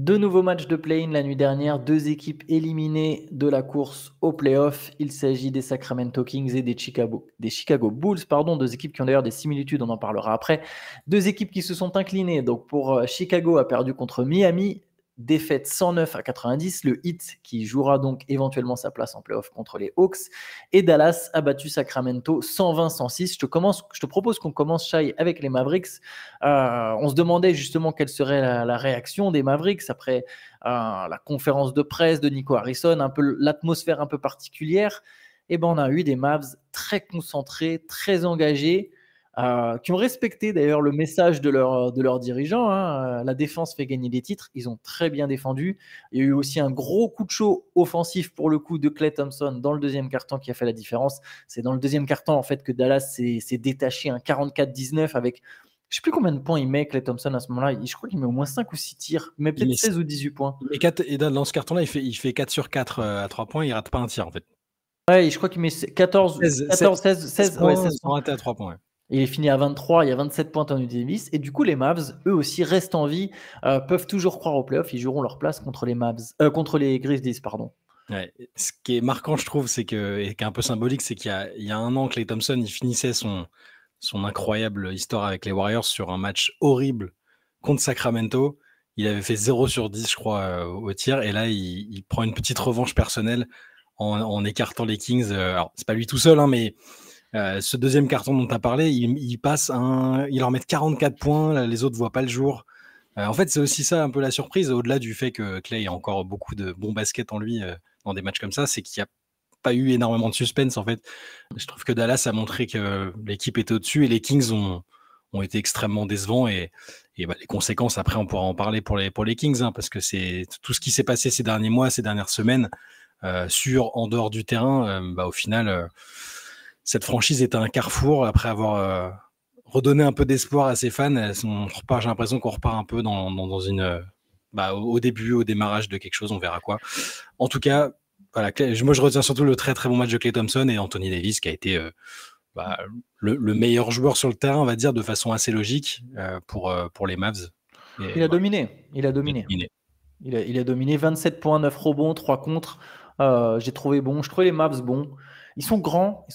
Deux nouveaux matchs de play-in la nuit dernière, deux équipes éliminées de la course au play-off. Il s'agit des Sacramento Kings et des Chicago Bulls, deux équipes qui ont d'ailleurs des similitudes, on en parlera après. Deux équipes qui se sont inclinées. Donc pour Chicago a perdu contre Miami, défaite 109-90. Le Heat qui jouera donc éventuellement sa place en play-off contre les Hawks. Et Dallas a battu Sacramento 120-106. Je te propose qu'on commence, Shai, avec les Mavericks. On se demandait justement quelle serait la réaction des Mavericks après la conférence de presse de Nico Harrison, un peu l'atmosphère un peu particulière. Et ben on a eu des Mavs très concentrés, très engagés, qui ont respecté d'ailleurs le message de leurs dirigeants. La défense fait gagner des titres. Ils ont très bien défendu. Il y a eu aussi un gros coup de chaud offensif pour le coup de Klay Thompson dans le deuxième quart-temps qui a fait la différence. C'est dans le deuxième quart-temps en fait que Dallas s'est détaché un 44-19 avec je ne sais plus combien de points il met, Klay Thompson, à ce moment-là. Je crois qu'il met au moins 5 ou 6 tirs. Il met peut-être 16 ou 18 points. Et dans ce carton-là, il fait 4 sur 4 à 3 points. Il ne rate pas un tir, en fait. Ouais, je crois qu'il met 16 points sans rater à 3 points. Ouais. Et il finit à 23, il y a 27 points en Anthony Davis. Et du coup, les Mavs, eux aussi, restent en vie, peuvent toujours croire aux playoffs. Ils joueront leur place contre les Grizzlies. Ouais. Ce qui est marquant, je trouve, et qui est un peu symbolique, c'est qu'il y a un an, Klay Thompson, il finissait son incroyable histoire avec les Warriors sur un match horrible contre Sacramento. Il avait fait 0 sur 10, je crois, au tir. Et là, il prend une petite revanche personnelle en écartant les Kings. Alors, c'est pas lui tout seul, mais ce deuxième carton dont tu as parlé, il leur met 44 points. Les autres ne voient pas le jour. En fait, c'est aussi ça un peu la surprise, au-delà du fait que Klay a encore beaucoup de bons baskets en lui dans des matchs comme ça, c'est qu'il n'y a pas eu énormément de suspense en fait. Je trouve que Dallas a montré que l'équipe était au-dessus et les Kings ont été extrêmement décevants et les conséquences, après on pourra en parler pour les Kings, parce que c'est tout ce qui s'est passé ces derniers mois, ces dernières semaines, en dehors du terrain, au final, cette franchise est un carrefour après avoir redonné un peu d'espoir à ses fans. J'ai l'impression qu'on repart un peu dans une... au début, au démarrage de quelque chose, on verra quoi. En tout cas, voilà, moi je retiens surtout le très très bon match de Klay Thompson et Anthony Davis qui a été le meilleur joueur sur le terrain, on va dire, de façon assez logique pour les Mavs. Il a dominé. Il a dominé 27 points, 9 rebonds, 3 contre. J'ai trouvé bon. Je trouvais les Mavs bons. Ils sont grands.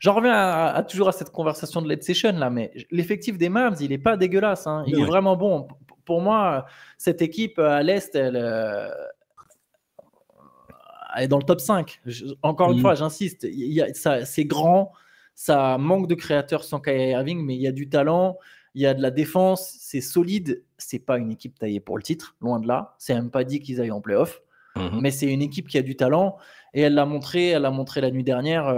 J'en reviens toujours à cette conversation de Late Session là, mais l'effectif des Mavs, il n'est pas dégueulasse. Il est vraiment bon. Pour moi, cette équipe à l'Est, elle est dans le top 5. Encore une fois, j'insiste, c'est grand, ça manque de créateurs sans Kyrie Irving, mais il y a du talent, il y a de la défense, c'est solide. C'est pas une équipe taillée pour le titre, loin de là. C'est même pas dit qu'ils aillent en playoff, mais c'est une équipe qui a du talent et elle l'a montré la nuit dernière.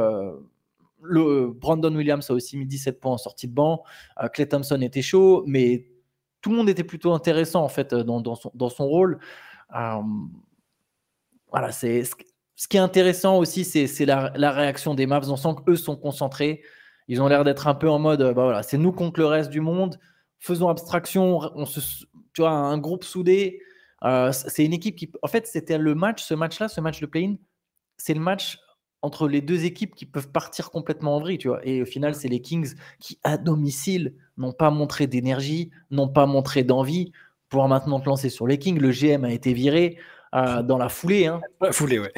Brandon Williams a aussi mis 17 points en sortie de banc. Klay Thompson était chaud, mais tout le monde était plutôt intéressant en fait dans son rôle. Voilà, ce qui est intéressant aussi, c'est la réaction des Mavs. On sent qu'eux sont concentrés. Ils ont l'air d'être un peu en mode, c'est nous contre le reste du monde. Faisons abstraction. Tu vois, un groupe soudé. C'est une équipe qui, en fait, c'était ce match de play-in, c'est le match entre les deux équipes qui peuvent partir complètement en vrille, tu vois. Et au final, c'est les Kings qui, à domicile, n'ont pas montré d'énergie, n'ont pas montré d'envie. Pour maintenant te lancer sur les Kings, le GM a été viré. Dans la foulée. La foulée, ouais.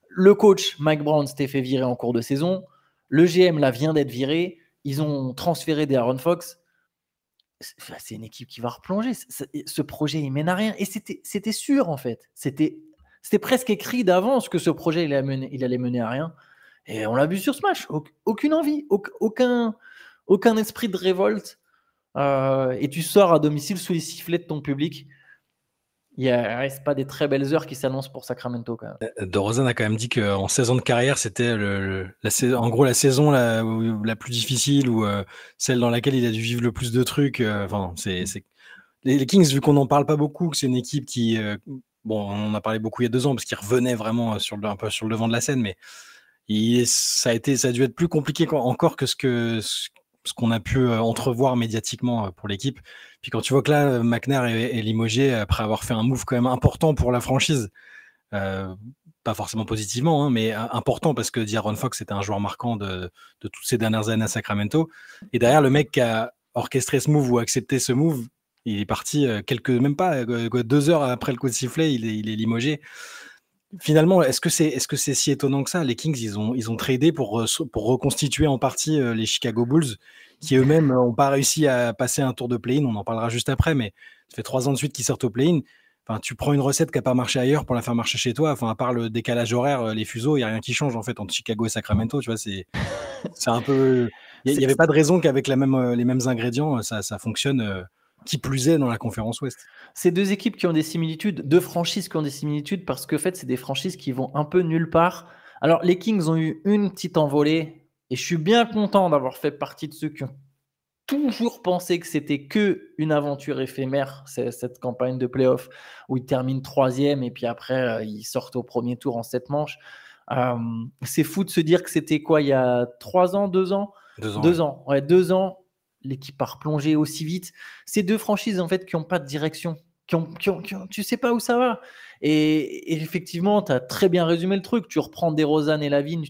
Le coach, Mike Brown, s'était fait virer en cours de saison. Le GM, là, vient d'être viré. Ils ont transféré De'Aaron Fox. C'est une équipe qui va replonger. Ce projet, il mène à rien. Et c'était sûr, en fait. C'était presque écrit d'avance que ce projet, il allait mener à rien. Et on l'a vu sur ce match. Aucune envie, aucun esprit de révolte. Et tu sors à domicile sous les sifflets de ton public. Il ne reste pas des très belles heures qui s'annoncent pour Sacramento quand même. DeRozan a quand même dit qu'en 16 ans de carrière, c'était en gros la saison la plus difficile ou celle dans laquelle il a dû vivre le plus de trucs. Les Kings, vu qu'on n'en parle pas beaucoup, que c'est une équipe qui... on en a parlé beaucoup il y a 2 ans parce qu'il revenait vraiment un peu sur le devant de la scène, mais ça a dû être plus compliqué encore que ce qu'on a pu entrevoir médiatiquement pour l'équipe. Puis quand tu vois que là, McNair est limogé après avoir fait un move quand même important pour la franchise, pas forcément positivement, mais important parce que De'Aaron Fox était un joueur marquant de toutes ces dernières années à Sacramento. Et derrière, le mec qui a orchestré ce move ou accepté ce move, Il est parti même pas 2 heures après le coup de sifflet, il est limogé. Finalement, est-ce que c'est si étonnant que ça? Les Kings, ils ont tradé pour reconstituer en partie les Chicago Bulls, qui eux-mêmes n'ont pas réussi à passer un tour de play-in. On en parlera juste après, mais ça fait 3 ans de suite qu'ils sortent au play-in. Enfin, tu prends une recette qui n'a pas marché ailleurs pour la faire marcher chez toi. Enfin, à part le décalage horaire, les fuseaux, il n'y a rien qui change en fait entre Chicago et Sacramento. Tu vois, c'est un peu. Il n'y avait pas de raison qu'avec les mêmes ingrédients, ça fonctionne. Qui plus est dans la conférence Ouest. C'est deux équipes qui ont des similitudes, deux franchises qui ont des similitudes parce que en fait, c'est des franchises qui vont un peu nulle part. Alors, les Kings ont eu une petite envolée et je suis bien content d'avoir fait partie de ceux qui ont toujours pensé que c'était que une aventure éphémère, cette campagne de playoff où ils terminent 3e et puis après, ils sortent au premier tour en 7 manches. C'est fou de se dire que c'était quoi, il y a 3 ans, 2 ans 2 ans. Ouais, 2 ans. L'équipe a replongé aussi vite. Ces deux franchises, en fait, qui n'ont pas de direction, tu sais pas où ça va. Et effectivement, tu as très bien résumé le truc. Tu reprends DeRozan et Lavine,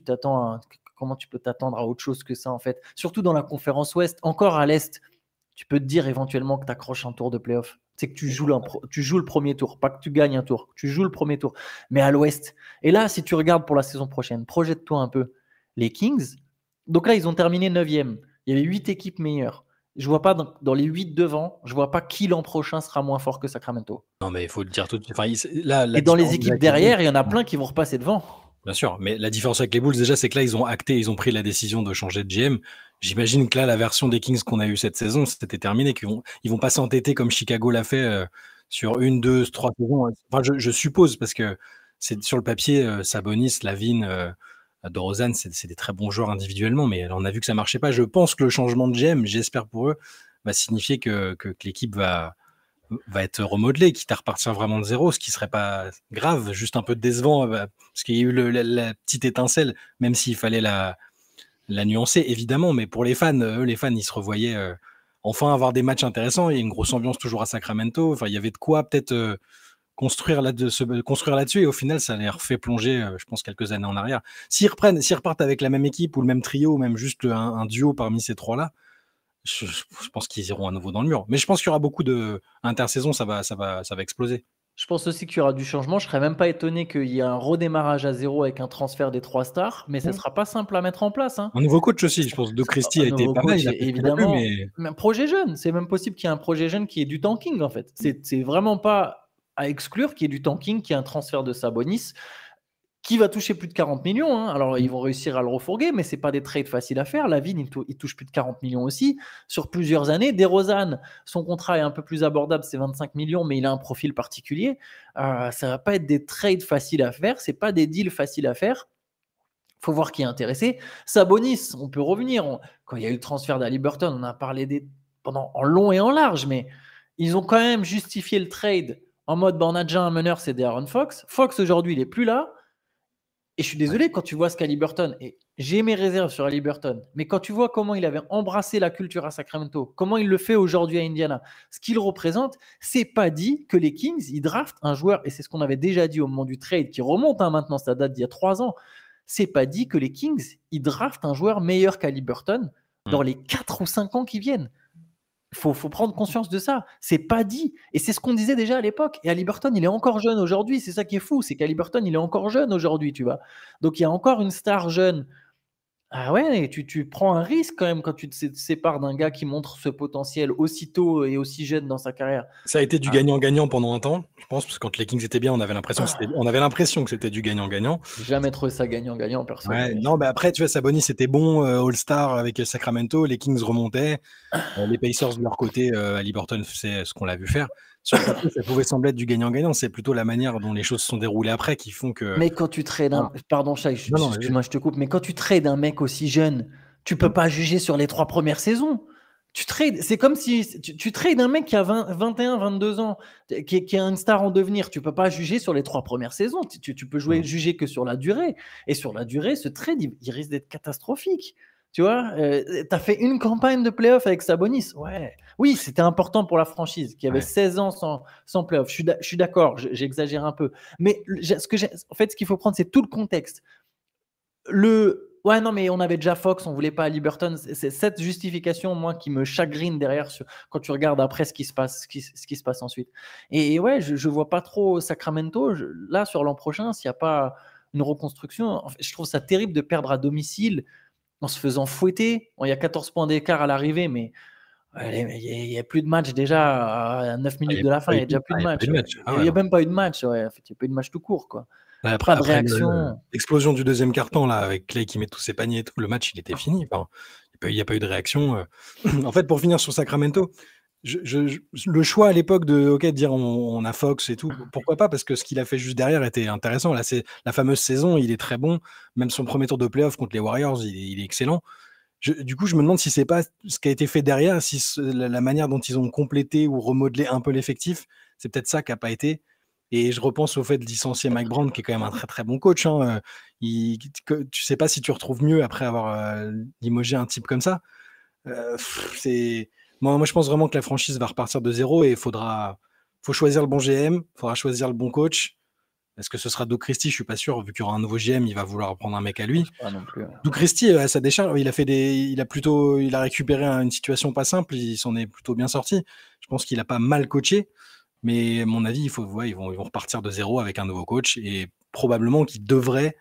comment tu peux t'attendre à autre chose que ça, en fait? Surtout dans la conférence Ouest, encore à l'Est, tu peux te dire éventuellement que tu accroches un tour de playoff. C'est que tu joues le premier tour, pas que tu gagnes un tour, tu joues le premier tour. Mais à l'Ouest. Et là, si tu regardes pour la saison prochaine, projette-toi un peu. Les Kings, donc là, ils ont terminé 9e. Il y avait 8 équipes meilleures. Je vois pas dans les 8 devant, je vois pas qui l'an prochain sera moins fort que Sacramento. Non, mais il faut le dire tout de suite. Enfin, la Et dans les différence équipes avec les Bulls, derrière, il y en a plein qui vont repasser devant. bien sûr, mais la différence avec les Bulls, déjà, c'est que là, ils ont pris la décision de changer de GM. J'imagine que là, la version des Kings qu'on a eue cette saison, c'était terminé, ils vont pas s'entêter comme Chicago l'a fait sur 1, 2, 3 saisons. Enfin, je suppose, parce que c'est sur le papier, Sabonis, Lavine, DeRozan, c'est des très bons joueurs individuellement, mais on a vu que ça marchait pas. Je pense que le changement de GM, j'espère pour eux, va signifier que l'équipe va être remodelé, quitte à repartir vraiment de zéro, ce qui serait pas grave, juste un peu décevant, parce qu'il y a eu la petite étincelle, même s'il fallait la nuancer, évidemment, mais pour les fans, les fans, ils se revoyaient enfin avoir des matchs intéressants. Il y a une grosse ambiance toujours à Sacramento. Enfin, il y avait de quoi peut-être construire là-dessus, et au final, ça les refait plonger, je pense, quelques années en arrière. S'ils repartent avec la même équipe, ou le même trio, ou même juste un duo parmi ces trois-là, je pense qu'ils iront à nouveau dans le mur. Mais je pense qu'il y aura beaucoup de intersaisons, ça va exploser. Je pense aussi qu'il y aura du changement. Je ne serais même pas étonné qu'il y ait un redémarrage à zéro avec un transfert des 3 stars, mais ce ne sera pas simple à mettre en place. Hein. Un nouveau coach aussi, je pense. De Christie a été pas mal, il a peut-être plu, évidemment. mais Un projet jeune, c'est même possible qu'il y ait un projet jeune qui ait du tanking en fait. C'est vraiment pas à exclure qu'il y ait du tanking, qu'il y ait un transfert de Sabonis qui va toucher plus de 40 millions. Hein. Alors, ils vont réussir à le refourguer, mais ce n'est pas des trades faciles à faire. Lavine, il touche plus de 40 millions aussi sur plusieurs années. DeRozan, son contrat est un peu plus abordable, c'est 25 millions, mais il a un profil particulier. Ça ne va pas être des trades faciles à faire. Ce n'est pas des deals faciles à faire. Il faut voir qui est intéressé. Sabonis, on peut revenir. Quand il y a eu le transfert d'Haliburton, on a parlé en long et en large, mais ils ont quand même justifié le trade en mode on a déjà un meneur, c'est De'Aaron Fox. Fox, aujourd'hui, il n'est plus là. Et je suis désolé quand tu vois ce qu'Haliburton, et j'ai mes réserves sur Haliburton, mais quand tu vois comment il avait embrassé la culture à Sacramento, comment il le fait aujourd'hui à Indiana, ce qu'il représente, c'est pas dit que les Kings, ils draftent un joueur, et c'est ce qu'on avait déjà dit au moment du trade, qui remonte maintenant, ça date d'il y a 3 ans, c'est pas dit que les Kings, ils draftent un joueur meilleur qu'Haliburton dans les 4 ou 5 ans qui viennent. Il faut prendre conscience de ça. C'est pas dit. Et c'est ce qu'on disait déjà à l'époque. Et Haliburton, il est encore jeune aujourd'hui. C'est ça qui est fou. C'est qu'Haliburton, il est encore jeune aujourd'hui, tu vois. Donc, il y a encore une star jeune. Ah ouais, tu prends un risque quand même quand tu te sépares d'un gars qui montre ce potentiel aussitôt et aussi jeune dans sa carrière. Ça a été du gagnant-gagnant pendant un temps, je pense, parce que quand les Kings étaient bien, on avait l'impression que c'était du gagnant-gagnant. J'ai jamais trouvé ça gagnant-gagnant, perso. Ouais, non, mais après, tu vois, Sabonis c'était bon, All-Star avec Sacramento, les Kings remontaient, les Pacers de leur côté, Haliburton c'est ce qu'on l'a vu faire. Sur le papier, ça pouvait sembler être du gagnant-gagnant. C'est plutôt la manière dont les choses se sont déroulées après qui font que. Mais quand tu trades Pardon, Shai, excuse-moi, je te coupe. Mais quand tu trades un mec aussi jeune, tu peux pas juger sur les 3 premières saisons. C'est comme si tu trades un mec qui a 21, 22 ans, qui est une star en devenir. Tu peux pas juger sur les 3 premières saisons. Tu peux juger que sur la durée. Et sur la durée, ce trade, il risque d'être catastrophique. Tu vois, tu as fait une campagne de playoff avec Sabonis. Ouais. Oui, c'était important pour la franchise qui avait 16 ans sans playoff. Je suis d'accord, j'exagère un peu. Mais en fait, ce qu'il faut prendre, c'est tout le contexte. Ouais, non, mais on avait déjà Fox, on voulait pas Haliburton. C'est cette justification, moi, qui me chagrine derrière quand tu regardes après ce qui se passe, ce qui se passe ensuite. Et ouais, je vois pas trop Sacramento. Là, sur l'an prochain, s'il n'y a pas une reconstruction, en fait, je trouve ça terrible de perdre à domicile en se faisant fouetter. Bon, il y a 14 points d'écart à l'arrivée, mais il y a plus de match déjà à 9 minutes de la fin. Il y a déjà plus de match. Il n'y a même pas eu de match. Ouais. En fait, il n'y a pas eu de match tout court, quoi. Pas de réaction. L'explosion du deuxième carton, là, avec Clay qui met tous ses paniers et tout, le match, il était fini. Enfin, il n'y a pas eu de réaction. En fait, pour finir sur Sacramento, le choix à l'époque de dire on a Fox et tout, pourquoi pas, parce que ce qu'il a fait juste derrière était intéressant. Là, c'est la fameuse saison, il est très bon. Même son premier tour de playoff contre les Warriors, il est excellent. Du coup, je me demande si c'est pas ce qui a été fait derrière, si la manière dont ils ont complété ou remodelé un peu l'effectif, c'est peut-être ça qui n'a pas été. Et je repense au fait de licencier Mike Brown, qui est quand même un très très bon coach. Hein. Tu sais pas si tu retrouves mieux après avoir limogé un type comme ça. Moi, je pense vraiment que la franchise va repartir de zéro et faut choisir le bon GM, il faudra choisir le bon coach. Est-ce que ce sera Doug Christie? Je suis pas sûr, vu qu'il y aura un nouveau GM, il va vouloir prendre un mec à lui. Pas non plus, ouais. Doug Christie, à sa décharge, il a récupéré une situation pas simple, il s'en est plutôt bien sorti. Je pense qu'il a pas mal coaché, mais à mon avis, ils vont repartir de zéro avec un nouveau coach et probablement qu'ils devraient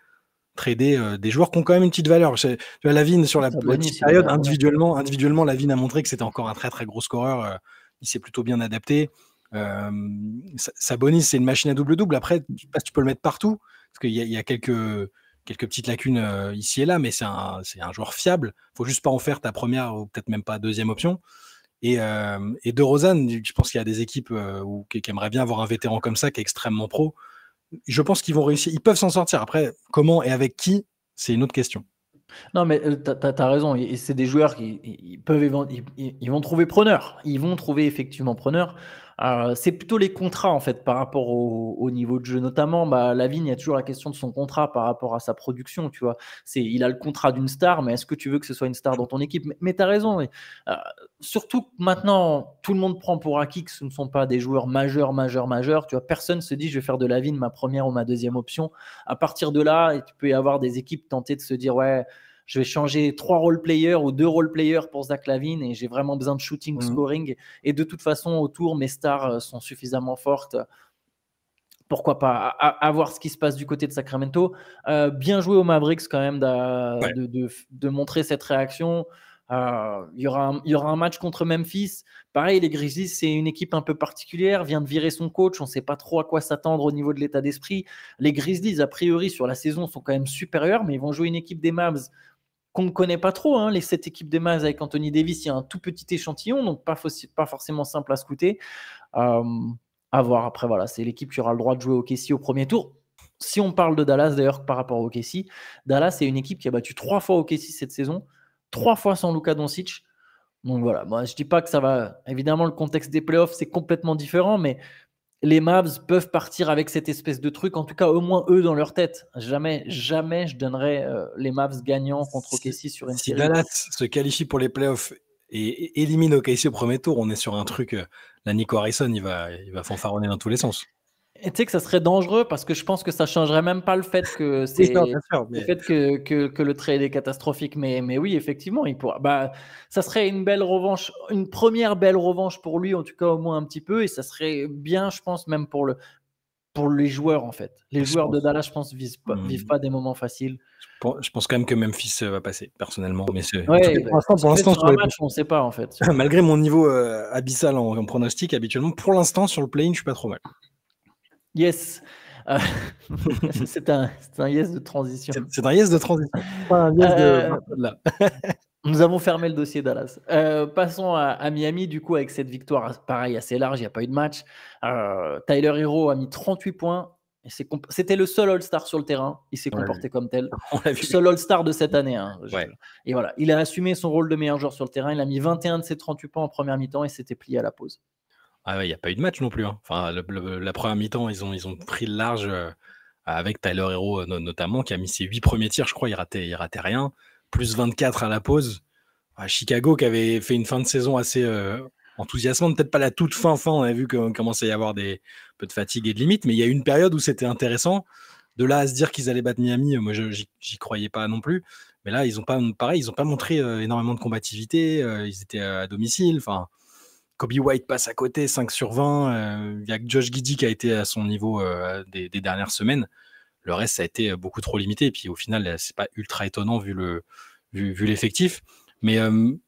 trader des joueurs qui ont quand même une petite valeur. Tu vois, Lavine, sur la petite période, individuellement, Lavine a montré que c'était encore un très très gros scoreur. Il s'est plutôt bien adapté. Sabonis, c'est une machine à double-double. Après, je sais pas si tu peux le mettre partout, parce qu'il y a quelques petites lacunes ici et là, mais c'est un joueur fiable. Faut juste pas en faire ta première ou peut-être même pas deuxième option. Et DeRozan, je pense qu'il y a des équipes qui aimeraient bien avoir un vétéran comme ça, qui est extrêmement pro. Je pense qu'ils vont réussir. Ils peuvent s'en sortir. Après, comment et avec qui, c'est une autre question. Non, mais t'as raison. Et c'est des joueurs qui ils vont trouver preneur. Ils vont trouver effectivement preneur. C'est plutôt les contrats, en fait, par rapport au niveau de jeu. Notamment, Lavigne, il y a toujours la question de son contrat par rapport à sa production. Tu vois, il a le contrat d'une star, mais est-ce que tu veux que ce soit une star dans ton équipe? Mais tu as raison. Surtout que maintenant, tout le monde prend pour acquis que ce ne sont pas des joueurs majeurs. Tu vois, personne se dit je vais faire de Lavigne ma première ou ma deuxième option. À partir de là, il peut y avoir des équipes tentées de se dire ouais, je vais changer 3 role-players ou 2 role-players pour Zach LaVine et j'ai vraiment besoin de shooting, scoring. Et de toute façon, autour, mes stars sont suffisamment fortes. Pourquoi pas à voir ce qui se passe du côté de Sacramento. Bien joué aux Mavericks quand même de montrer cette réaction. Il y aura un match contre Memphis. Pareil, les Grizzlies, c'est une équipe un peu particulière, vient de virer son coach, on ne sait pas trop à quoi s'attendre au niveau de l'état d'esprit. Les Grizzlies, a priori, sur la saison, sont quand même supérieurs, mais ils vont jouer une équipe des Mavs qu'on ne connaît pas trop. Hein. Cette équipe des Mavs avec Anthony Davis, il y a un tout petit échantillon, donc pas forcément simple à scouter. À voir. Après, voilà, c'est l'équipe qui aura le droit de jouer au OKC au premier tour. Si on parle de Dallas, d'ailleurs, par rapport au OKC, Dallas, c'est une équipe qui a battu 3 fois au OKC cette saison, 3 fois sans Luka Doncic. Donc voilà, moi, je ne dis pas que ça va... Évidemment, le contexte des playoffs, c'est complètement différent, mais les Mavs peuvent partir avec cette espèce de truc, en tout cas, au moins eux, dans leur tête. Jamais je donnerais les Mavs gagnants contre OKC sur une série. Si Dallas se qualifie pour les playoffs et élimine OKC au premier tour, on est sur un truc... Là, Nico Harrison, il va fanfaronner dans tous les sens. Et tu sais que ça serait dangereux parce que je pense que ça changerait même pas le fait que que le trade est catastrophique. Mais oui, effectivement, il pourra. Ça serait une belle revanche, une première belle revanche pour lui, en tout cas au moins un petit peu, et ça serait bien, je pense, même pour les joueurs en fait. Les joueurs de Dallas, je pense, vivent pas des moments faciles. Je pense quand même que Memphis va passer, personnellement. Mais pour l'instant, sur le match, on ne sait pas en fait. Malgré mon niveau abyssal en pronostic, habituellement, pour l'instant, sur le play-in, je suis pas trop mal. Yes. C'est un yes de transition. C'est un yes de transition. Pas un yes de... Nous avons fermé le dossier Dallas. Passons à Miami, du coup, avec cette victoire, pareil, assez large, il n'y a pas eu de match. Tyler Herro a mis 38 points. C'était le seul All-Star sur le terrain. Il s'est comporté comme tel. Le seul All-Star de cette année. Hein. Et voilà, il a assumé son rôle de meilleur joueur sur le terrain. Il a mis 21 de ses 38 points en première mi-temps et s'était plié à la pause. Ah ouais, il n'y a pas eu de match non plus. Hein. Enfin, la première mi-temps, ils ont pris le large avec Tyler Herro notamment, qui a mis ses 8 premiers tirs, je crois, il ratait rien. Plus 24 à la pause. Chicago qui avait fait une fin de saison assez enthousiasmante, peut-être pas la toute fin, on avait vu qu'on commençait à y avoir peu de fatigue et de limite, mais il y a eu une période où c'était intéressant. De là à se dire qu'ils allaient battre Miami, moi j'y croyais pas non plus. Mais là, ils n'ont pas montré énormément de combativité. Ils étaient à domicile. Enfin, Kobe White passe à côté, 5 sur 20. Il y a que Josh Giddey qui a été à son niveau des dernières semaines. Le reste, ça a été beaucoup trop limité. Et puis au final, c'est pas ultra étonnant vu l'effectif. Mais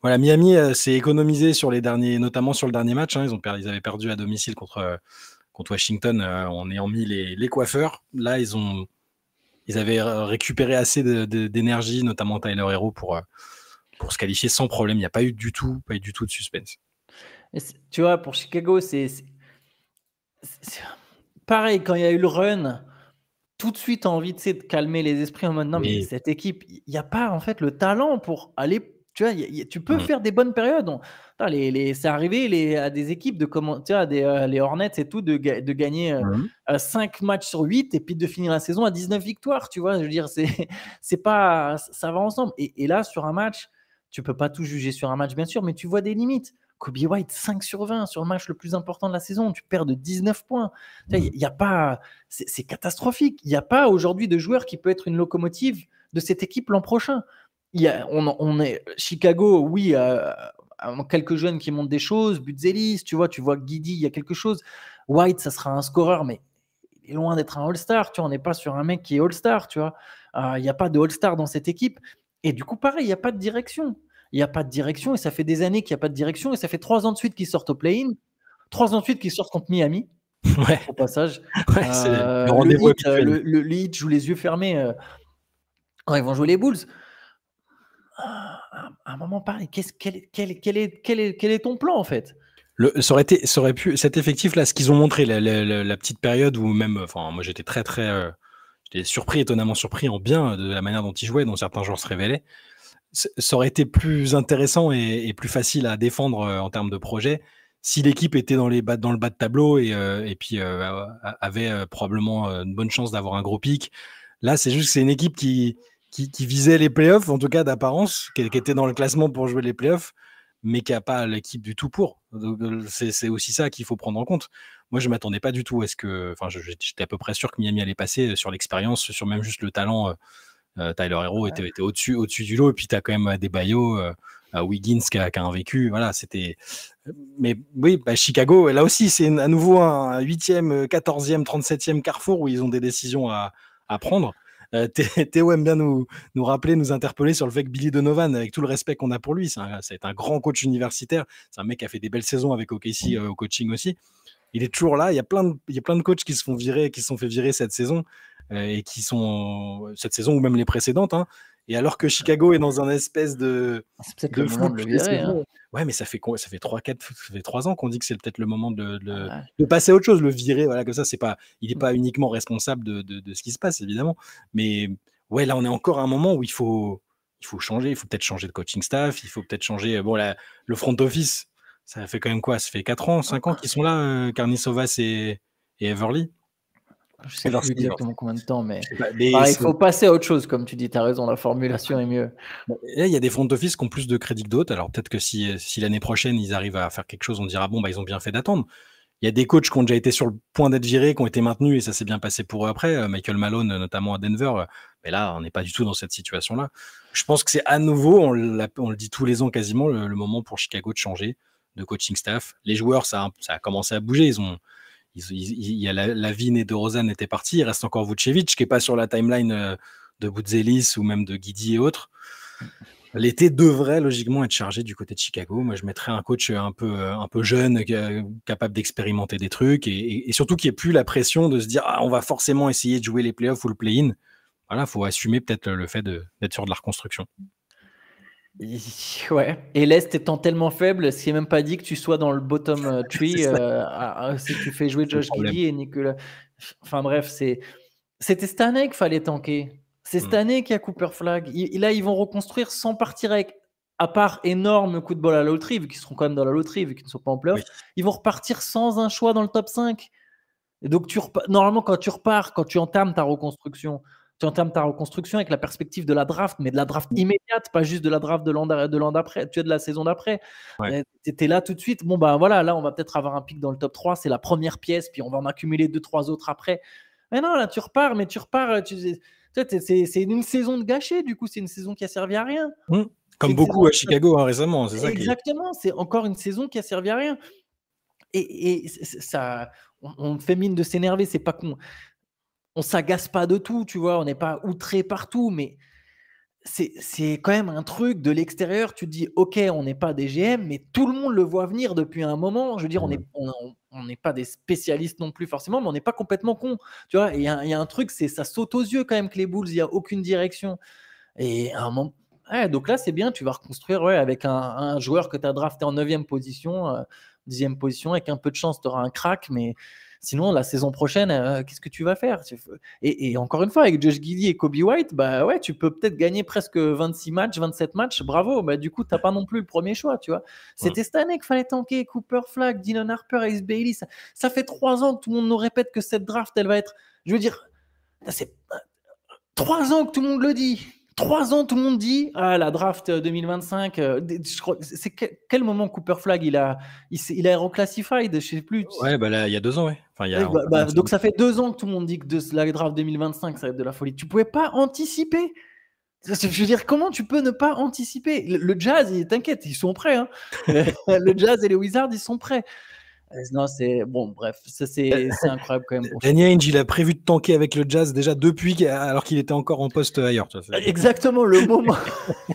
voilà, Miami s'est économisé sur les derniers, notamment sur le dernier match. Hein. Ils avaient perdu à domicile contre Washington en ayant mis les coiffeurs. Là, ils avaient récupéré assez d'énergie, notamment Tyler Herro, pour se qualifier sans problème. Il n'y a pas eu du tout de suspense. Tu vois, pour Chicago, c'est pareil, quand il y a eu le run, tout de suite, tu as envie de calmer les esprits en mode non, mais cette équipe, il n'y a pas en fait le talent pour aller. Tu vois, tu peux faire des bonnes périodes. C'est arrivé à des équipes de tu vois, les Hornets et tout, de gagner 5 matchs sur 8 et puis de finir la saison à 19 victoires. Tu vois, je veux dire, c'est pas, ça va ensemble. Et là, sur un match, tu peux pas tout juger sur un match, bien sûr, mais tu vois des limites. Kobe White, 5 sur 20 sur le match le plus important de la saison, tu perds de 19 points. Il y a pas, c'est catastrophique. Il n'y a pas aujourd'hui de joueur qui peut être une locomotive de cette équipe l'an prochain. On est Chicago, oui, quelques jeunes qui montent des choses, Butzelis, tu vois Giddey, il y a quelque chose. White, ça sera un scoreur, mais il est loin d'être un All-Star. Tu vois, on n'est pas sur un mec qui est All-Star. Tu vois, il n'y a pas de All-Star dans cette équipe. Et du coup, pareil, il n'y a pas de direction. Il n'y a pas de direction et ça fait des années qu'il n'y a pas de direction et ça fait 3 ans de suite qu'ils sortent au play-in, 3 ans de suite qu'ils sortent contre Miami. Ouais. Au passage. Ouais, c'est le rendez-vous habituel. Le Heat joue les yeux fermés quand ils vont jouer les Bulls. À un moment pareil, quel est ton plan en fait? Ça aurait pu cet effectif-là, ce qu'ils ont montré, la petite période où même, enfin, moi j'étais j'étais étonnamment surpris en bien de la manière dont ils jouaient, dont certains joueurs se révélaient. Ça aurait été plus intéressant et plus facile à défendre en termes de projet si l'équipe était dans le bas de tableau et puis avait probablement une bonne chance d'avoir un gros pic. Là, c'est juste que c'est une équipe qui visait les playoffs, en tout cas d'apparence, qui était dans le classement pour jouer les playoffs, mais qui n'a pas l'équipe du tout pour. Donc, c'est aussi ça qu'il faut prendre en compte. Moi, je ne m'attendais pas du tout j'étais à peu près sûr que Miami allait passer sur l'expérience, sur même juste le talent. Tyler Herro était au-dessus du lot, et puis tu as quand même Adebayo, Wiggins qui a un vécu. Voilà, c'était. Mais oui, Chicago, là aussi, c'est à nouveau un 8e, 14e, 37e carrefour où ils ont des décisions à prendre. Théo aime bien nous rappeler, nous interpeller sur le fait que Billy Donovan, avec tout le respect qu'on a pour lui, c'est un grand coach universitaire. C'est un mec qui a fait des belles saisons avec OKC au coaching aussi. Il est toujours là. Il y a plein de coachs qui se font virer, qui se sont fait virer cette saison et qui sont cette saison ou même les précédentes. Hein. Et alors que Chicago est dans un espèce de c'est peut-être le moment de le virer. Hein. Ouais, mais ça fait 3 ans qu'on dit que c'est peut-être le moment de passer à autre chose, le virer. Voilà, comme ça, il n'est pas uniquement responsable de ce qui se passe, évidemment. Mais ouais, là, on est encore à un moment où il faut changer. Il faut peut-être changer de coaching staff. Il faut peut-être changer. Bon, le front office. Ça fait quand même quoi? Ça fait 4 ans, 5 ans qu'ils sont là, Karnisovas et Everly. Je sais plus exactement combien de temps, mais il faut passer à autre chose, comme tu dis. Tu as raison, la formulation est mieux. Là, il y a des front office qui ont plus de crédit que d'autres. Alors peut-être que si l'année prochaine, ils arrivent à faire quelque chose, on dira, bon, ils ont bien fait d'attendre. Il y a des coachs qui ont déjà été sur le point d'être virés, qui ont été maintenus, et ça s'est bien passé pour eux après. Michael Malone, notamment à Denver. Mais là, on n'est pas du tout dans cette situation-là. Je pense que c'est à nouveau, on le dit tous les ans quasiment, le moment pour Chicago de changer de coaching staff. Les joueurs, ça a commencé à bouger. Il y a Lavine et DeRozan étaient partis. Il reste encore Vucevic qui n'est pas sur la timeline de Butzelis ou même de Giddey et autres. L'été devrait logiquement être chargé du côté de Chicago. Moi, je mettrais un coach un peu jeune, capable d'expérimenter des trucs et surtout qui n'ait plus la pression de se dire on va forcément essayer de jouer les playoffs ou le play-in. Voilà, faut assumer peut-être le fait d'être sur de la reconstruction. Ouais. Et l'Est étant tellement faible, ce qui n'est même pas dit que tu sois dans le bottom 3 si tu fais jouer Josh Giddey et Nicolas. Enfin bref, c'était cette année qu'il fallait tanker. C'est cette année qu'il y a Cooper Flag. Là, ils vont reconstruire sans partir avec, à part énorme coup de bol à la loterie, vu qu'ils seront quand même dans la loterie, vu qu'ils ne sont pas en playoff. Oui. Ils vont repartir sans un choix dans le top 5. Et donc, normalement, quand tu entames ta reconstruction, avec la perspective de la draft, mais de la draft immédiate, pas juste de la draft de l'an d'après, tu es de la saison d'après. Ouais. Tu es là tout de suite. Bon, bah voilà, là, on va peut-être avoir un pic dans le top 3. C'est la première pièce, puis on va en accumuler 2-3 autres après. Mais non, là, tu repars, mais tu repars. C'est une saison de gâchée, du coup, c'est une saison qui a servi à rien. Comme beaucoup à Chicago récemment, c'est ça qui est. Exactement, c'est encore une saison qui a servi à rien. Et ça, on fait mine de s'énerver, c'est pas con. On s'agace pas de tout, tu vois, on n'est pas outré partout, mais c'est quand même un truc de l'extérieur. Tu te dis, ok, on n'est pas des GM, mais tout le monde le voit venir depuis un moment. Je veux dire, on n'est pas des spécialistes non plus forcément, mais on n'est pas complètement con. Tu vois, il y a un truc, ça saute aux yeux quand même que les Bulls, il n'y a aucune direction. Et à un moment, donc là, c'est bien, tu vas reconstruire avec un joueur que tu as drafté en 9e position, 10e position, avec un peu de chance, tu auras un crack, mais sinon, la saison prochaine, qu'est-ce que tu vas faire? Et encore une fois, avec Josh Giddey et Kobe White, bah ouais, tu peux peut-être gagner presque 26 matchs, 27 matchs, bravo, bah du coup, tu n'as pas non plus le premier choix, tu vois. C'était cette année qu'il fallait tanker Cooper Flag, Dylan Harper, Ace Bailey. Ça fait 3 ans que tout le monde nous répète que cette draft, elle va être. Je veux dire, c'est 3 ans que tout le monde le dit. 3 ans, tout le monde dit la draft 2025. Je crois, c'est quel moment Cooper Flag il a reclassified, je sais plus. Ouais, bah là, il y a 2 ans, ouais. Enfin, donc ça fait 2 ans que tout le monde dit que la draft 2025, ça va être de la folie. Tu pouvais pas anticiper. Je veux dire, comment tu peux ne pas anticiper? Le Jazz, t'inquiète, ils sont prêts. Hein. Le Jazz et les Wizards, ils sont prêts. Non, c'est bon, bref, c'est incroyable quand même. Danny Ainge, il a prévu de tanker avec le Jazz déjà depuis, alors qu'il était encore en poste ailleurs. Exactement, le moment.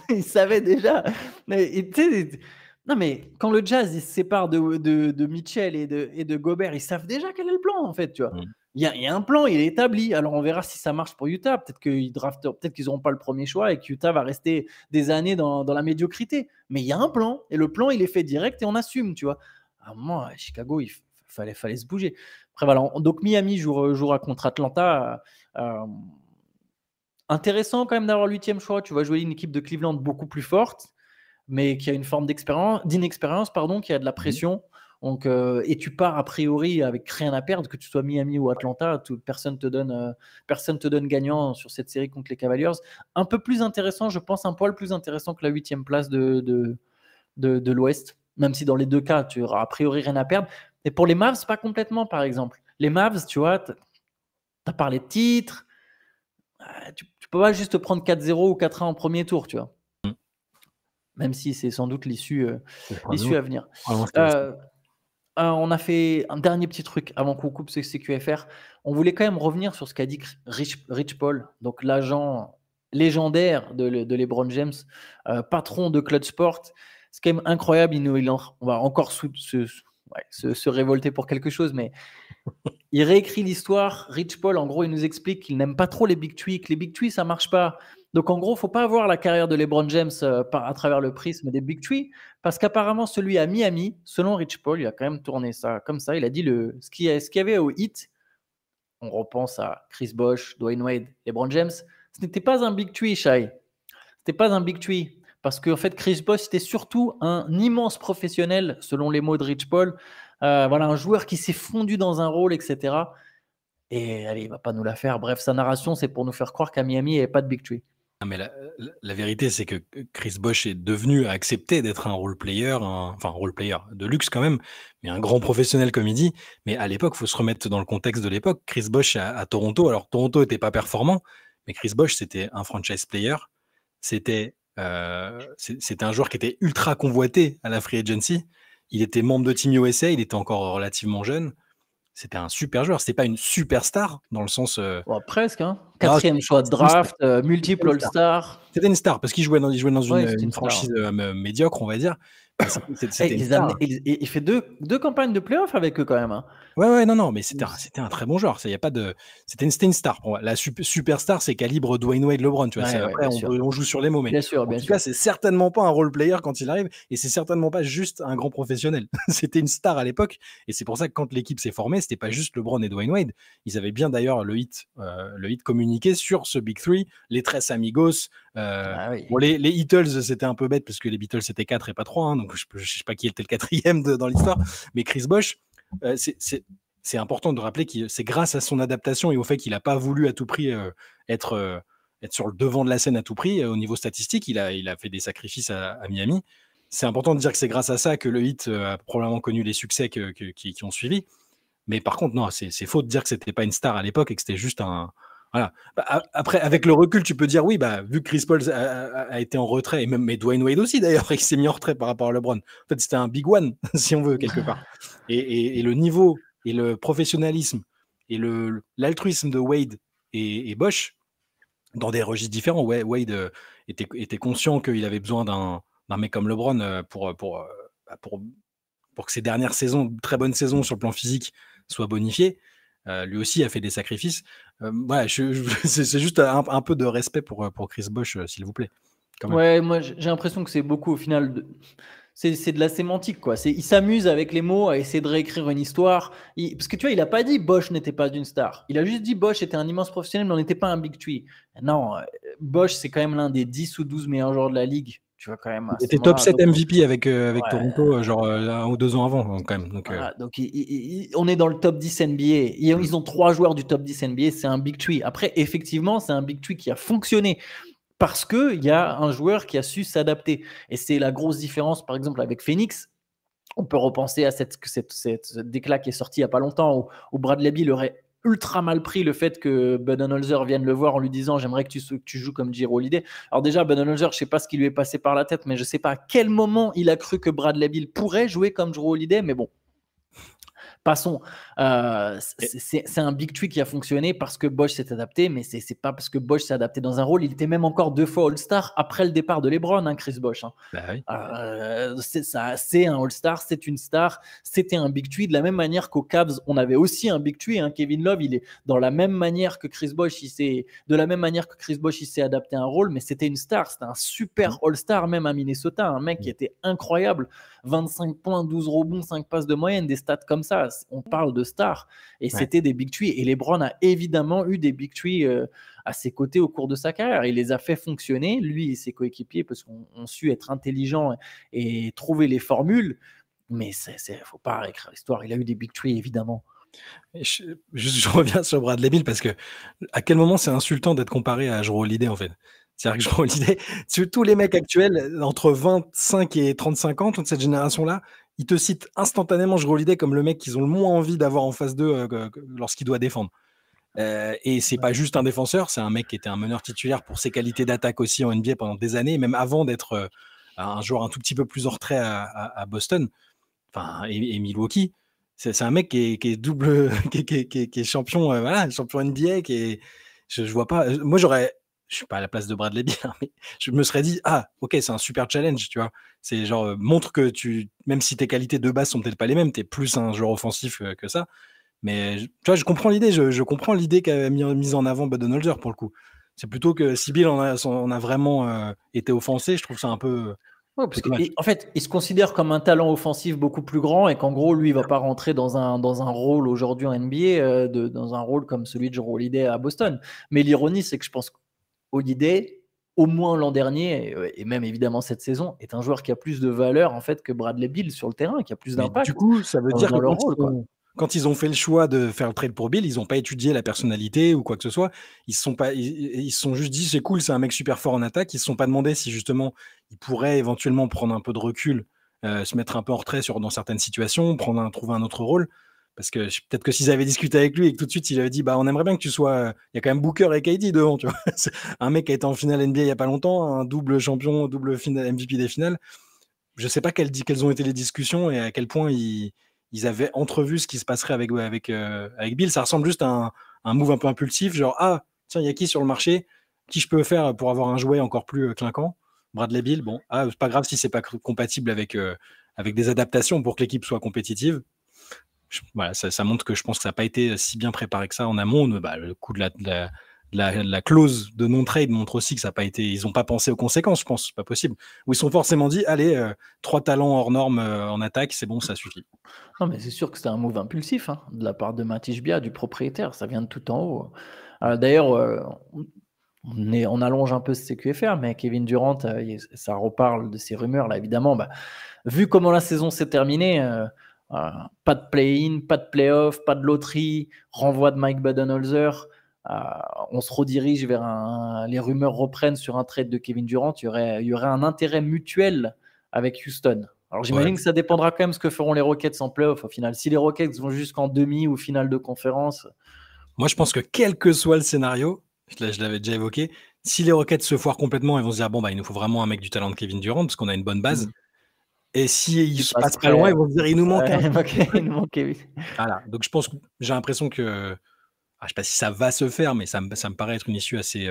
Il savait déjà. Non, mais quand le Jazz il se sépare de Mitchell et de Gobert, ils savent déjà quel est le plan, en fait, tu vois. Il y a un plan, il est établi. Alors, on verra si ça marche pour Utah. Peut-être qu'ils n'auront pas le premier choix et que Utah va rester des années dans la médiocrité. Mais il y a un plan, et le plan, il est fait direct et on assume, tu vois. À un moment, à Chicago, il fallait se bouger. Après, voilà. Donc, Miami jouera contre Atlanta. Intéressant quand même d'avoir le 8e choix. Tu vas jouer une équipe de Cleveland beaucoup plus forte, mais qui a une forme d'inexpérience, qui a de la pression. Donc, et tu pars a priori avec rien à perdre, que tu sois Miami ou Atlanta, personne te donne gagnant sur cette série contre les Cavaliers. Un peu plus intéressant, je pense, un poil plus intéressant que la 8e place de l'Ouest, même si dans les deux cas, tu auras a priori rien à perdre. Et pour les Mavs, pas complètement, par exemple. Les Mavs, tu vois, tu as parlé de titres, tu peux pas juste prendre 4-0 ou 4-1 en premier tour, tu vois. Même si c'est sans doute l'issue à venir. On a fait un dernier petit truc avant qu'on coupe ce CQFR. On voulait quand même revenir sur ce qu'a dit Rich Paul, donc l'agent légendaire de LeBron James, patron de Clutch Sport. C'est quand même incroyable. On va encore se révolter pour quelque chose, mais il réécrit l'histoire. Rich Paul, en gros, il nous explique qu'il n'aime pas trop les Big Three, que les Big Three, ça marche pas. Donc, en gros, il ne faut pas voir la carrière de LeBron James à travers le prisme des Big Three, parce qu'apparemment, celui à Miami, selon Rich Paul, il a quand même tourné ça comme ça. Il a dit ce qu'il y avait au Heat, on repense à Chris Bosh, Dwayne Wade, LeBron James, ce n'était pas un Big Three, Shai. Ce n'était pas un Big Three. Parce qu'en fait, Chris Bosh, c'était surtout un immense professionnel, selon les mots de Rich Paul. Voilà, un joueur qui s'est fondu dans un rôle, etc. Et allez, il ne va pas nous la faire. Bref, sa narration, c'est pour nous faire croire qu'à Miami, il n'y avait pas de Big Three. Ah, mais la vérité, c'est que Chris Bosh a accepté d'être un role-player, enfin un role-player de luxe quand même, mais un grand professionnel comme il dit. Mais à l'époque, il faut se remettre dans le contexte de l'époque. Chris Bosh à Toronto, alors Toronto n'était pas performant, mais Chris Bosh, c'était un franchise player. C'était un joueur qui était ultra convoité à la free agency. Il était membre de Team USA, il était encore relativement jeune. C'était un super joueur. C'était pas une superstar dans le sens. Presque, hein. 4e choix de draft, multiple All-Star. C'était une star parce qu'il jouait dans une franchise médiocre, on va dire. Il fait deux campagnes de playoff avec eux quand même. Hein. Ouais, non, mais c'était un très bon joueur. C'était une star. La superstar, c'est calibre Dwayne Wade, LeBron. Tu vois, après, on joue sur les mots. Mais bien sûr, en tout cas, c'est certainement pas un role player quand il arrive, et c'est certainement pas juste un grand professionnel. C'était une star à l'époque, et c'est pour ça que quand l'équipe s'est formée, c'était pas juste LeBron et Dwayne Wade. Ils avaient bien d'ailleurs le hit communiqué sur ce Big Three, les Tres Amigos. Bon, les Beatles, c'était un peu bête parce que les Beatles c'était 4 et pas 3, hein, donc je sais pas qui était le 4e dans l'histoire, mais Chris Bosh, c'est important de rappeler que c'est grâce à son adaptation et au fait qu'il n'a pas voulu à tout prix être sur le devant de la scène à tout prix. Au niveau statistique, il a fait des sacrifices à Miami. C'est important de dire que c'est grâce à ça que le Heat a probablement connu les succès qui ont suivi. Mais par contre, non, c'est faux de dire que c'était pas une star à l'époque et que c'était juste un. Voilà. Après, avec le recul, tu peux dire oui, vu que Chris Paul a été en retrait, et même mais Dwayne Wade aussi d'ailleurs, il s'est mis en retrait par rapport à LeBron. En fait, c'était un big one, si on veut, quelque part. Et le niveau, et le professionnalisme, et l'altruisme de Wade et Bosh, dans des registres différents. Wade était conscient qu'il avait besoin d'un mec comme LeBron pour que ses dernières saisons, très bonnes saisons sur le plan physique, soient bonifiées. Lui aussi a fait des sacrifices. C'est juste un peu de respect pour Chris Bosh, s'il vous plaît. Quand même. Ouais, moi j'ai l'impression que c'est beaucoup au final. C'est de la sémantique, quoi. Il s'amuse avec les mots à essayer de réécrire une histoire. Parce que tu vois, il n'a pas dit Bosch n'était pas une star. Il a juste dit Bosch était un immense professionnel, mais on n'était pas un big tree. Non, Bosch, c'est quand même l'un des 10 ou 12 meilleurs joueurs de la ligue. Tu vois, quand même. Il était top 7 MVP avec Toronto, genre 1 ou 2 ans avant, quand même. Donc, voilà, donc on est dans le top 10 NBA. Ils ont 3 joueurs du top 10 NBA. C'est un big tree. Après, effectivement, c'est un big tree qui a fonctionné. Parce qu'il y a un joueur qui a su s'adapter. Et c'est la grosse différence, par exemple, avec Phoenix. On peut repenser à cette déclat qui est sorti il n'y a pas longtemps où Bradley Beal aurait ultra mal pris le fait que Budenholzer vienne le voir en lui disant j'aimerais que tu joues comme Jrue Holiday. Alors déjà, Budenholzer, je ne sais pas ce qui lui est passé par la tête, mais je ne sais pas à quel moment il a cru que Bradley Beal pourrait jouer comme Jrue Holiday, mais bon. Passons. C'est un big tree qui a fonctionné parce que Bosh s'est adapté, mais c'est pas parce que Bosh s'est adapté dans un rôle. Il était même encore 2 fois All-Star après le départ de LeBron, hein, Chris Bosh. Hein. Oui. C'est un All-Star, c'est une star. C'était un big tree de la même manière qu'aux Cavs, on avait aussi un big tree. Hein. Kevin Love, il est dans la même manière que Chris Bosh, il s'est adapté à un rôle, mais c'était une star. C'était un super All-Star même à Minnesota, un mec qui était incroyable. 25 points, 12 rebonds, 5 passes de moyenne, des stats comme ça. On parle de stars. Et c'était des big trees. Et LeBron a évidemment eu des big trees à ses côtés au cours de sa carrière. Il les a fait fonctionner, lui et ses coéquipiers, parce qu'on a su être intelligents et trouver les formules. Mais il ne faut pas réécrire l'histoire. Il a eu des big trees, évidemment. Je reviens sur Bradley Beal parce que à quel moment c'est insultant d'être comparé à Jrue Holiday, en fait. C'est-à-dire que Jrue Holiday, tous les mecs actuels entre 25 et 35 ans, toute cette génération-là, ils te citent instantanément Jrue Holiday comme le mec qu'ils ont le moins envie d'avoir en face d'eux lorsqu'il doit défendre. Et c'est pas juste un défenseur, c'est un mec qui était un meneur titulaire pour ses qualités d'attaque aussi en NBA pendant des années, même avant d'être un joueur un tout petit peu plus en retrait à Boston, et Milwaukee. C'est un mec qui est double, qui est champion, champion NBA, je vois pas. Moi, je suis pas à la place de Bradley Beal, mais je me serais dit, ok, c'est un super challenge, tu vois. C'est genre, montre que même si tes qualités de base sont peut-être pas les mêmes, t'es plus un joueur offensif que ça. Mais tu vois, je comprends l'idée, je comprends l'idée qu'a mise en avant Budenholzer pour le coup. C'est plutôt que si Beal on a vraiment été offensé, je trouve ça un peu. Ouais, parce en fait, il se considère comme un talent offensif beaucoup plus grand et qu'en gros, lui, il ne va pas rentrer dans un rôle aujourd'hui en NBA, dans un rôle comme celui de Jrue Holiday à Boston. Mais l'ironie, c'est que je pense qu'Holiday, au moins l'an dernier, et même évidemment cette saison, est un joueur qui a plus de valeur en fait que Bradley Beal sur le terrain, qui a plus d'impact. Du coup, ça veut dire dans que leur rôle, quand ils ont fait le choix de faire le trade pour Beal, ils n'ont pas étudié la personnalité ou quoi que ce soit. Ils se sont juste dit c'est cool, c'est un mec super fort en attaque. Ils se sont pas demandé si justement il pourrait éventuellement prendre un peu de recul, se mettre un peu en retrait dans certaines situations, trouver un autre rôle. Parce que peut-être que s'ils avaient discuté avec lui et que tout de suite il avait dit on aimerait bien que tu sois, il y a quand même Booker et KD devant, tu vois. Un mec qui a été en finale NBA il y a pas longtemps, un double champion, double MVP des finales. Je sais pas quelles ont été les discussions et à quel point ils avaient entrevu ce qui se passerait avec Bill. Ça ressemble juste à un move un peu impulsif, genre tiens, il y a qui sur le marché, qui je peux faire pour avoir un jouet encore plus clinquant. Bradley Beal, bon, c'est pas grave si c'est pas compatible avec des adaptations pour que l'équipe soit compétitive. Voilà, ça montre que je pense que ça n'a pas été si bien préparé que ça en amont. Le coup de la clause de non-trade montre aussi que ça n'a pas été. Ils n'ont pas pensé aux conséquences, je pense. C'est pas possible. Où ils sont forcément dit, allez, 3 talents hors normes en attaque, c'est bon, ça suffit. Non, mais c'est sûr que c'était un move impulsif de la part de Matisse Bia, du propriétaire. Ça vient de tout en haut. D'ailleurs, on allonge un peu ce CQFR, mais Kevin Durant, ça reparle de ces rumeurs là. Évidemment, vu comment la saison s'est terminée. Pas de play-in, pas de play-off, pas de loterie, renvoi de Mike Budenholzer. On se redirige vers les rumeurs reprennent sur un trade de Kevin Durant. Il y aurait un intérêt mutuel avec Houston. Alors Ouais. j'imagine que ça dépendra quand même ce que feront les Rockets en playoff au final. Si les Rockets vont jusqu'en demi ou finale de conférence, Moi, je pense que quel que soit le scénario, je l'avais déjà évoqué, si les Rockets se foirent complètement, ils vont se dire bon bah il nous faut vraiment un mec du talent de Kevin Durant parce qu'on a une bonne base. Et s'ils ils se passent pas passeraient. loin, ils vont se dire il nous manque un Ouais, truc. il nous manquait. Voilà. Donc je pense que j'ai l'impression que je sais pas si ça va se faire, mais ça me paraît être une issue assez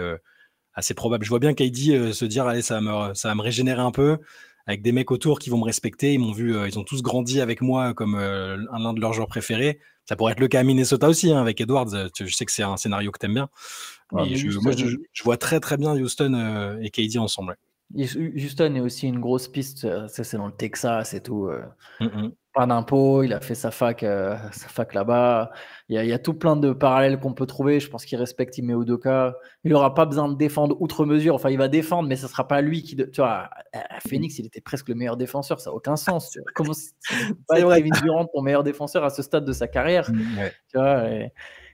probable. Je vois bien KD se dire allez ça va me régénérer un peu avec des mecs autour qui vont me respecter. Ils m'ont vu, ils ont tous grandi avec moi comme l'un de leurs joueurs préférés. Ça pourrait être le cas à Minnesota aussi hein, avec Edwards. Je sais que c'est un scénario que t'aimes bien, Ouais, mais mais moi Houston, je vois très très bien Houston et KD ensemble. Houston est aussi une grosse piste. C'est dans le Texas et tout. Ouais. Pas d'impôts, il a fait sa fac là-bas. Il y a tout plein de parallèles qu'on peut trouver. Je pense qu'il respecte Ime Udoka. Il n'aura pas besoin de défendre outre mesure. Enfin, il va défendre, mais ce ne sera pas lui qui. Tu vois, à Phoenix, il était presque le meilleur défenseur. Ça n'a aucun sens. Tu vois. Comment ça ne peut pas C'est être vrai. Kevin Durant, ton meilleur défenseur à ce stade de sa carrière? Ouais. Tu vois,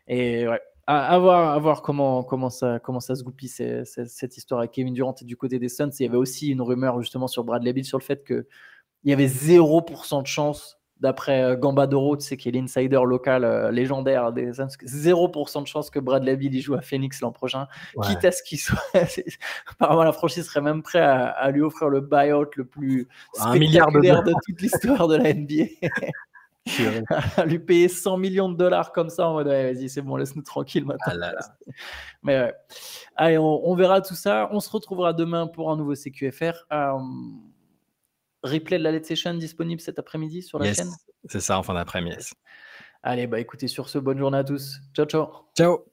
et ouais. À voir comment ça se goupille cette histoire avec Kevin Durant et du côté des Suns. Il y avait aussi une rumeur justement sur Bradley Beal sur le fait que il y avait 0% de chance, d'après Gambadoro, tu sais, qui est l'insider local légendaire des Suns, 0% de chance que Bradley Beal y joue à Phoenix l'an prochain, Ouais. quitte à ce qu'il soit. Apparemment, la franchise serait même prêt à lui offrir le buyout le plus $1 milliard spectaculaire de toute l'histoire de la NBA. Purée. À lui payer $100 millions comme ça en mode ouais, vas-y, c'est bon, laisse-nous tranquille maintenant. Ah là là. Mais ouais. Allez, on verra tout ça. On se retrouvera demain pour un nouveau CQFR. Replay de la Late Session disponible cet après-midi sur la Yes, chaîne. c'est ça en fin d'après-midi. Yes. Allez, bah écoutez, sur ce, bonne journée à tous. Ciao, ciao. Ciao.